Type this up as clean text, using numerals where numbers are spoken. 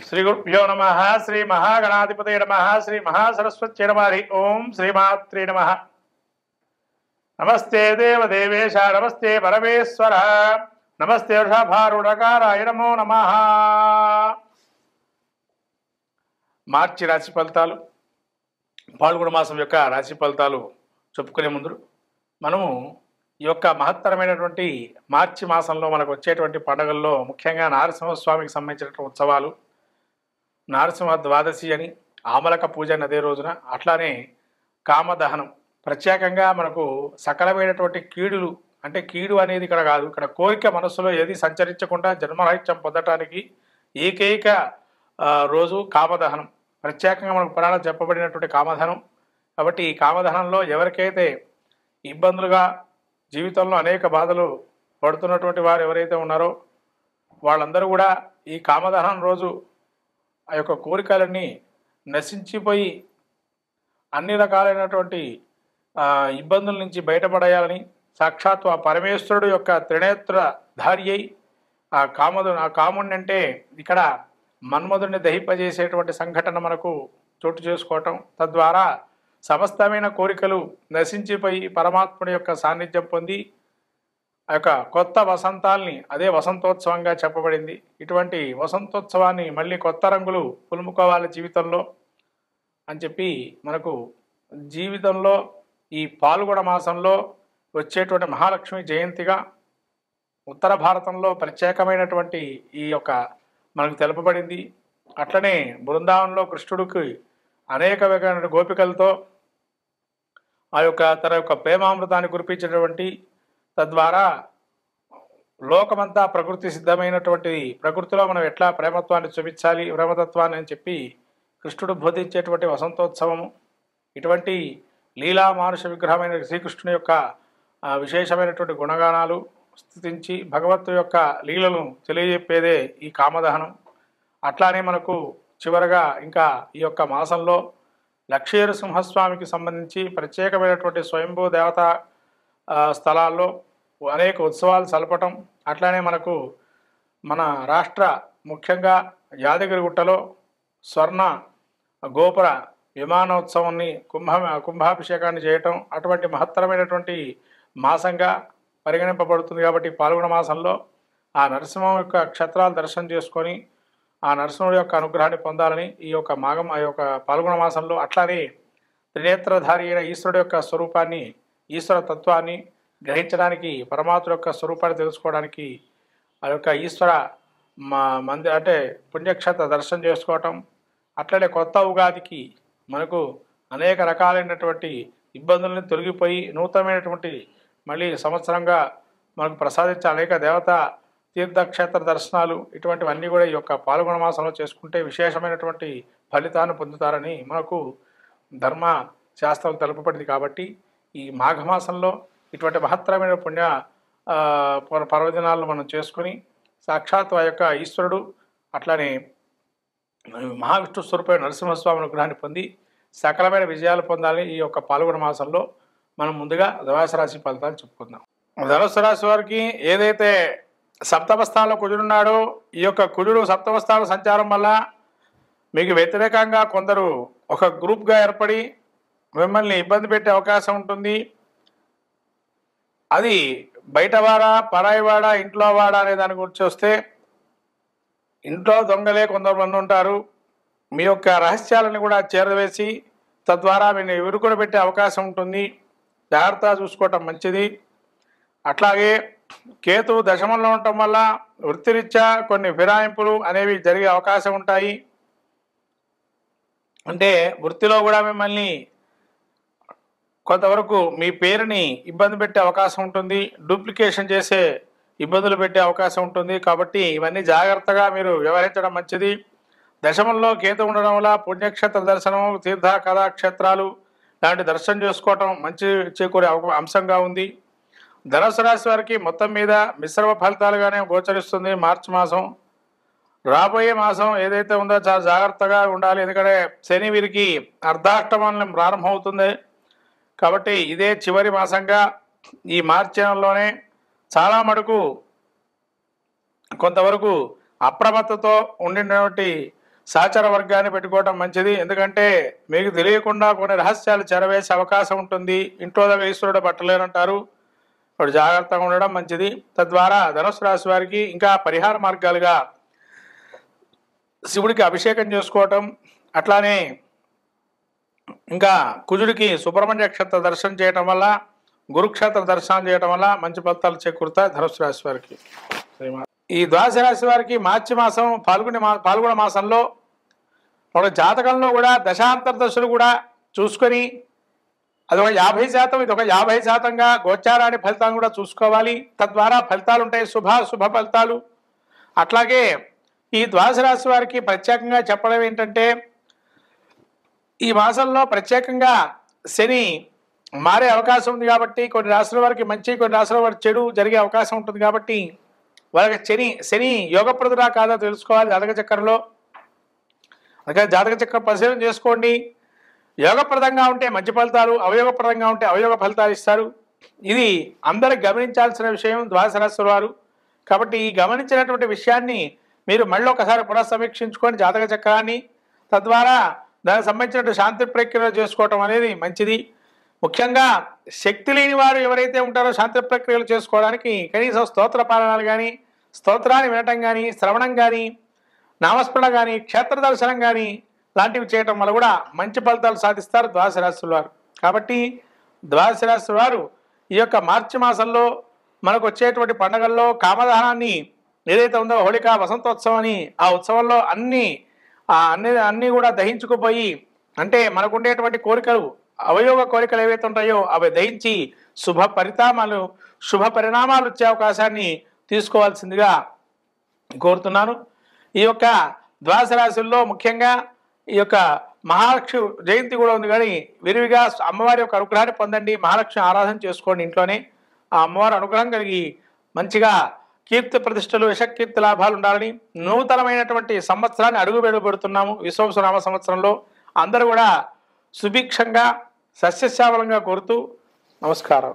శ్రీ గురుభ్యో నమః. శ్రీ మహాగణాధిపతయ నమః. శ్రీ మహాసరస్వత్యై నమః. ఓం శ్రీమాత్రే నమః. నమస్తే దేవదేవేశ, నమస్తే పరమేశ్వర, నమస్తే వృషభారూఢకారాయ నమో నమః. మార్చి రాశి ఫలితాలు, పాల్గొన మాసం యొక్క రాశి ఫలితాలు చెప్పుకునే ముందు మనము ఈ యొక్క మహత్తరమైనటువంటి మార్చి మాసంలో మనకు వచ్చేటువంటి పండుగల్లో ముఖ్యంగా నరసింహస్వామికి సంబంధించినటువంటి ఉత్సవాలు, నరసింహ ద్వాదశి అని, ఆమలక పూజ అని అదే రోజున, అట్లానే కామదహనం. ప్రత్యేకంగా మనకు సకలమైనటువంటి కీడులు, అంటే కీడు అనేది ఇక్కడ కాదు, ఇక్కడ కోరిక మనస్సులో ఏది సంచరించకుండా జన్మరాహిత్యం పొందటానికి ఏకైక రోజు కామదహనం. ప్రత్యేకంగా మనకు పురాణాలు చెప్పబడినటువంటి కామదహనం. కాబట్టి ఈ కామదహనంలో ఎవరికైతే ఇబ్బందులుగా జీవితంలో అనేక బాధలు పడుతున్నటువంటి వారు ఎవరైతే ఉన్నారో వాళ్ళందరూ కూడా ఈ కామదహనం రోజు ఆ యొక్క కోరికలన్నీ నశించిపోయి అన్ని రకాలైనటువంటి ఇబ్బందుల నుంచి బయటపడేయాలని సాక్షాత్తు ఆ పరమేశ్వరుడు యొక్క త్రినేత్రధారి అయి ఆ కాముడిని అంటే ఇక్కడ మన్మధుడిని దహింపజేసేటువంటి సంఘటన మనకు చోటు చేసుకోవటం, తద్వారా సమస్తమైన కోరికలు నశించిపోయి పరమాత్ముడి యొక్క సాన్నిధ్యం పొంది ఆ యొక్క కొత్త వసంతాల్ని, అదే వసంతోత్సవంగా చెప్పబడింది. ఇటువంటి వసంతోత్సవాన్ని మళ్ళీ కొత్త రంగులు పులుముకోవాలి జీవితంలో అని చెప్పి మనకు జీవితంలో ఈ పాల్గొన మాసంలో వచ్చేటువంటి మహాలక్ష్మి జయంతిగా ఉత్తర భారతంలో ప్రత్యేకమైనటువంటి ఈ యొక్క మనకు తెలుపబడింది. అట్లనే బృందావనంలో కృష్ణుడికి అనేక రకమైన గోపికలతో ఆ యొక్క తన యొక్క ప్రేమామృతాన్ని కురిపించినటువంటి, తద్వారా లోకమంతా ప్రకృతి సిద్ధమైనటువంటి ప్రకృతిలో మనం ఎట్లా ప్రేమత్వాన్ని చూపించాలి, ప్రేమతత్వాన్ని అని చెప్పి కృష్ణుడు బోధించేటువంటి వసంతోత్సవము. ఇటువంటి లీలా మానుష విగ్రహమైన శ్రీకృష్ణుని యొక్క విశేషమైనటువంటి గుణగానాలు స్థుతించి భగవత్తు యొక్క లీలను తెలియజెప్పేదే ఈ కామదహనం. అట్లానే మనకు చివరగా ఇంకా ఈ యొక్క మాసంలో లక్ష్మీనరసింహస్వామికి సంబంధించి ప్రత్యేకమైనటువంటి స్వయంభూ దేవతా స్థలాల్లో అనేక ఉత్సవాలు జరపటం. అట్లానే మనకు మన రాష్ట్ర ముఖ్యంగా యాదగిరిగుట్టలో స్వర్ణ గోపుర విమానోత్సవాన్ని కుంభాభిషేకాన్ని చేయటం అటువంటి మహత్తరమైనటువంటి మాసంగా పరిగణింపబడుతుంది. కాబట్టి పాల్గొన మాసంలో ఆ నరసింహం యొక్క క్షేత్రాలు దర్శనం చేసుకొని ఆ నరసింహుడి యొక్క అనుగ్రహాన్ని పొందాలని ఈ యొక్క ఆ యొక్క పాల్గొన మాసంలో, అట్లానే త్రినేత్రధారి అయిన ఈశ్వరుడు యొక్క స్వరూపాన్ని, ఈశ్వర తత్వాన్ని గ్రహించడానికి, పరమాత్మ యొక్క స్వరూపాన్ని తెలుసుకోవడానికి ఆ యొక్క ఈశ్వర అంటే పుణ్యక్షేత్ర దర్శనం చేసుకోవటం. అట్లనే కొత్త ఉగాదికి మనకు అనేక రకాలైనటువంటి ఇబ్బందులను తొలగిపోయి నూతనమైనటువంటి మళ్ళీ సంవత్సరంగా మనకు ప్రసాదించే అనేక దేవతా తీర్థక్షేత్ర దర్శనాలు, ఇటువంటివన్నీ కూడా ఈ యొక్క పాల్గొన మాసంలో చేసుకుంటే విశేషమైనటువంటి ఫలితాన్ని పొందుతారని మనకు ధర్మ శాస్త్రం తెలుపబడింది. కాబట్టి ఈ మాఘమాసంలో ఇటువంటి మహత్తరమైన పుణ్య పర్వదినాలను మనం చేసుకుని సాక్షాత్ ఆ యొక్క ఈశ్వరుడు అట్లానే మహావిష్ణు స్వరూపమైన నరసింహస్వామి అనుగ్రహాన్ని పొంది సకలమైన విజయాలు పొందాలని ఈ యొక్క పాల్గొన మాసంలో మనం ముందుగా ధనుసు రాశి ఫలితాలు చెప్పుకుందాం. ధనుసు రాశి వారికి ఏదైతే సప్తమ స్థానంలో కుజుడున్నాడో, ఈ యొక్క కుజుడు సప్తమ స్థాన సంచారం వల్ల మీకు వ్యతిరేకంగా కొందరు ఒక గ్రూప్గా ఏర్పడి మిమ్మల్ని ఇబ్బంది పెట్టే అవకాశం ఉంటుంది. అది బయటవాడా పరాయివాడా ఇంట్లో వాడా అనే దాని గురించి వస్తే, ఇంట్లో దొంగలే కొంతమంది ఉంటారు. మీ యొక్క రహస్యాలను కూడా చేరవేసి తద్వారా మీరు ఇరుకుడు పెట్టే అవకాశం ఉంటుంది. జాగ్రత్తగా చూసుకోవటం మంచిది. అట్లాగే కేతువు దశమంలో ఉండటం వల్ల వృత్తిరీత్యా కొన్ని ఫిరాయింపులు అనేవి జరిగే అవకాశం ఉంటాయి. అంటే వృత్తిలో కూడా మిమ్మల్ని కొంతవరకు మీ పేరుని ఇబ్బంది పెట్టే అవకాశం ఉంటుంది, డూప్లికేషన్ చేసే ఇబ్బందులు పెట్టే అవకాశం ఉంటుంది. కాబట్టి ఇవన్నీ జాగ్రత్తగా మీరు వ్యవహరించడం మంచిది. దశమంలో కేతు ఉండడం వల్ల పుణ్యక్షేత్ర దర్శనం, తీర్థ కళాక్షేత్రాలు లాంటి దర్శనం చేసుకోవటం మంచి చేకూరే అంశంగా ఉంది. ధనుసు రాశి వారికి మొత్తం మీద మిశ్రమ ఫలితాలుగానే గోచరిస్తుంది. మార్చి మాసం రాబోయే మాసం ఏదైతే ఉందో చాలా జాగ్రత్తగా ఉండాలి. ఎందుకంటే శని వీరికి అర్ధాష్టమం ప్రారంభమవుతుంది. కాబట్టి ఇదే చివరి మాసంగా ఈ మార్చి నెలలోనే చాలా మటుకు కొంతవరకు అప్రమత్తతో ఉండినటువంటి సహచర వర్గాన్ని పెట్టుకోవడం మంచిది. ఎందుకంటే మీకు తెలియకుండా కొన్ని రహస్యాలు చెరవేసే అవకాశం ఉంటుంది. ఇంట్లో ఈశ్వరుడు పట్టలేనంటారు. ఇప్పుడు జాగ్రత్తగా ఉండడం మంచిది. తద్వారా ధనుసు రాశి వారికి ఇంకా పరిహార మార్గాలుగా శివుడికి అభిషేకం చేసుకోవటం, అట్లానే ఇంకా కుజుడికి సుబ్రహ్మణ్య క్షేత్ర దర్శనం చేయటం వల్ల, గురుక్షేత్ర దర్శనం చేయటం వల్ల మంచి ఫలితాలు చేకూరుతాయి ధనుసు రాశి వారికి. ఈ ద్వాదశ రాశి వారికి మార్చి మాసం పాల్గొన మాసంలో ఒక జాతకంలో కూడా దశాంతర దశలు కూడా చూసుకొని అదొక 50%, ఇదొక 50%గా గోచారాన్ని ఫలితాన్ని కూడా చూసుకోవాలి. తద్వారా ఫలితాలు ఉంటాయి, శుభ ఫలితాలు. అట్లాగే ఈ ద్వాదశ రాశి వారికి ప్రత్యేకంగా చెప్పడం ఏంటంటే, ఈ మాసంలో ప్రత్యేకంగా శని మారే అవకాశం ఉంది కాబట్టి కొన్ని రాశుల వారికి మంచి, కొన్ని రాశుల వారికి చెడు జరిగే అవకాశం ఉంటుంది. కాబట్టి వాళ్ళకి శని యోగప్రదుడా కాదా తెలుసుకోవాలి జాతక చక్రంలో. అందుకని జాతక చక్రం పరిశీలన చేసుకోండి. యోగప్రదంగా ఉంటే మంచి ఫలితాలు, అవయోగప్రదంగా ఉంటే అవయోగ ఫలితాలు ఇస్తారు. ఇది అందరికి గమనించాల్సిన విషయం ద్వాదశ రాశుల వారు. కాబట్టి ఈ గమనించినటువంటి విషయాన్ని మీరు మళ్ళీ ఒకసారి పునఃసమీక్షించుకొని జాతక చక్రాన్ని, తద్వారా దానికి సంబంధించినటువంటి శాంతి ప్రక్రియలు చేసుకోవటం అనేది మంచిది. ముఖ్యంగా శక్తి లేని వారు ఎవరైతే ఉంటారో శాంతి ప్రక్రియలు చేసుకోవడానికి కనీసం స్తోత్ర పాలనాలు కానీ, స్తోత్రాన్ని వినటం కానీ, శ్రవణం కానీ, నామస్మరణ కానీ, క్షేత్ర దర్శనం కానీ లాంటివి చేయటం వల్ల కూడా మంచి ఫలితాలు సాధిస్తారు ద్వాదశ రాశుల వారు. కాబట్టి ద్వాదశ రాశుల వారు ఈ యొక్క మార్చి మాసంలో మనకు వచ్చేటువంటి పండుగల్లో కామదహనాన్ని ఏదైతే ఉందో హోళికా వసంతోత్సవం అని, ఆ ఉత్సవంలో అన్నీ కూడా దహించుకుపోయి, అంటే మనకు ఉండేటువంటి కోరికలు, అవయోగ కోరికలు ఏవైతే ఉంటాయో అవి దహించి శుభ పరిణామాలు వచ్చే అవకాశాన్ని తీసుకోవాల్సిందిగా కోరుతున్నాను. ఈ యొక్క ద్వాదశ రాశుల్లో ముఖ్యంగా ఈ యొక్క మహాలక్ష్మి జయంతి కూడా ఉంది. కానీ విరివిగా అమ్మవారి యొక్క అనుగ్రహాన్ని పొందండి, మహాలక్ష్మి ఆరాధన చేసుకోండి ఇంట్లోనే. ఆ అమ్మవారి అనుగ్రహం కలిగి మంచిగా కీర్తి ప్రతిష్టలు, యశకీర్తి లాభాలు ఉండాలని నూతనమైనటువంటి సంవత్సరాన్ని అడుగు పెడుతున్నాము. విశ్వావసునామ సంవత్సరంలో అందరూ కూడా సుభిక్షంగా సస్యశ్యామలంగా కోరుతూ నమస్కారం.